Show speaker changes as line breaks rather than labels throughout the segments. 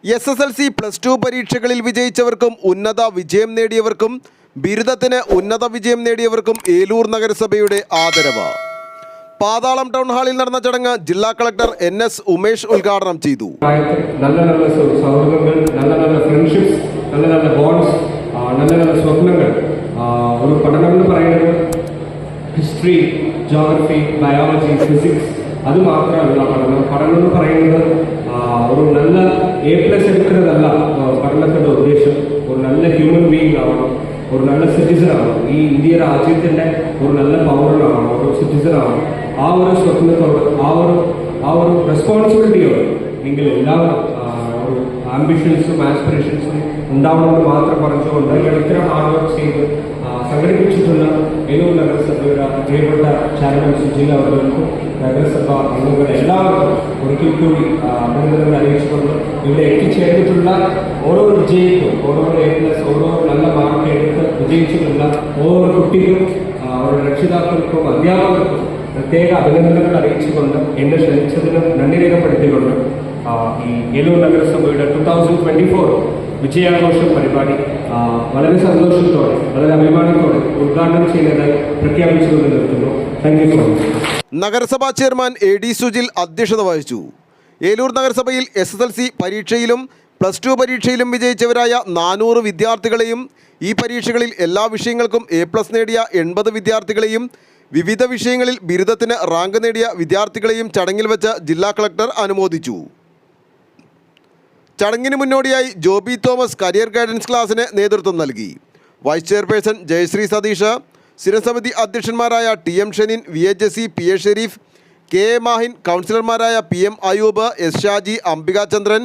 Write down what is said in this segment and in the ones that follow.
SSLC +2 പരീക്ഷകളിൽ വിജയിച്ചവർക്കും ഉന്നത വിജയം നേടിയവർക്കും ബിരുദത്തിന് ഉന്നത വിജയം നേടിയവർക്കും ഏലൂർ നഗരസഭയുടെ ആദരവ്. പാതാളം ടൗൺ ഹാളിൽ നടന്ന ചടങ്ങ് ജില്ലാ കളക്ടർ NS ഉമേഷ് ഉദ്ഘാടനം ചെയ്തു.
നല്ല സൗഹൃദങ്ങൾ, നല്ല ഫ്രണ്ട്ഷിപ്സ്, നല്ല ബോണ്ട്സ്, നല്ല സ്വപ്നങ്ങൾ. ഒരു പഠനം എന്ന് പറയുന്നത് ഹിസ്റ്ററി, ജോഗ്രഫി, ബയോളജി, ഫിസിക്സ് അത് മാത്രമല്ല പഠനം എന്ന് പറയുന്നത് ഒരു നല്ല A+ എടുക്കുന്നതല്ല പഠനത്തിൻ്റെ ഉദ്ദേശം. ഒരു നല്ല ഹ്യൂമൻ ബീയിങ് ആവണം, ഒരു നല്ല സിറ്റിസൺ ആവണം, ഈ ഇന്ത്യ രാജ്യത്തിൻ്റെ ഒരു നല്ല പൗരനാവണം, ഒരു സിറ്റിസൺ ആവണം. ആ ഒരു സ്വപ്നത്തോട് ആ ഒരു റെസ്പോൺസിബിലിറ്റിയോട് നിങ്ങൾ എല്ലാവരും ഒരു ആംബിഷൻസും ആസ്പിറേഷൻസും ഉണ്ടാവണമെന്ന് മാത്രം പറഞ്ഞുകൊണ്ട് ഇത്ര ഹാർഡ് വർക്ക് ചെയ്ത് സംഘടിപ്പിച്ചിട്ടുള്ള ഏലൂർ നഗരസഭയുടെ പ്രിയപ്പെട്ട ചെയർമാൻ സുജിൽ അവർക്കും നഗരസഭ അംഗങ്ങൾ എല്ലാവർക്കും ഒരിക്കൽ കൂടി അഭിനന്ദനങ്ങൾ അറിയിച്ചുകൊണ്ട് ഇവിടെ എത്തിച്ചേർന്നിട്ടുള്ള ഓരോ വിജയിക്കും, ഓരോ A+, ഓരോ നല്ല മാർക്ക് എടുത്ത് വിജയിച്ചിട്ടുള്ള ഓരോ കുട്ടികളും അവരുടെ രക്ഷിതാക്കൾക്കും അധ്യാപകർക്കും പ്രത്യേക അഭിനന്ദനങ്ങൾ അറിയിച്ചുകൊണ്ട് എന്നെ ക്ഷണിച്ചതിന് നന്ദി രേഖപ്പെടുത്തിക്കൊണ്ട് ഈ ഏലൂർ നഗരസഭയുടെ 2024 വിജയാഘോഷം പരിപാടി വളരെ സന്തോഷത്തോടെ, വളരെ അഭിമാനത്തോടെ ഉദ്ഘാടനം ചെയ്യുന്നതായി പ്രഖ്യാപിച്ചുകൊണ്ട് നിർത്തുന്നു. Thank you so much.
നഗരസഭാ ചെയർമാൻ AD സുജിൽ അധ്യക്ഷത വഹിച്ചു. ഏലൂർ നഗരസഭയിൽ SSLC പരീക്ഷയിലും +2 പരീക്ഷയിലും വിജയിച്ചവരായ 400 വിദ്യാർത്ഥികളെയും ഈ പരീക്ഷകളിൽ എല്ലാ വിഷയങ്ങൾക്കും A+ നേടിയ 80 വിദ്യാർത്ഥികളെയും വിവിധ വിഷയങ്ങളിൽ ബിരുദത്തിന് റാങ്ക് നേടിയ വിദ്യാർത്ഥികളെയും ചടങ്ങിൽ വെച്ച് ജില്ലാ കളക്ടർ അനുമോദിച്ചു. ചടങ്ങിന് മുന്നോടിയായി ജോബി തോമസ് കരിയർ ഗൈഡൻസ് ക്ലാസ്സിന് നേതൃത്വം നൽകി. വൈസ് ചെയർപേഴ്സൺ ജയശ്രീ സതീഷ്, സ്ഥിരസമിതി അധ്യക്ഷന്മാരായ TM Shenin, VA Jessy, PA Shareef, KA Mahin, കൗൺസിലർമാരായ PM Ayoob, S Shaji, Ambika Chandran,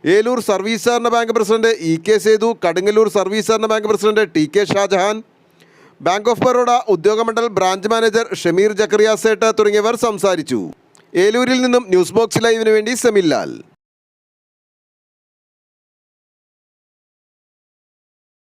Eloor service സഹകരണ bank president EK Sethu, Kadungallur service സഹകരണ bank president TK Shajahan, bank of Baroda Udyogamandal branch manager Shameer Zacharia Sait തുടങ്ങിയവർ സംസാരിച്ചു. ഏലൂരിൽ നിന്നും ന്യൂസ് ബോക്സ് ലൈവിന് വേണ്ടി സെമിലാൽ.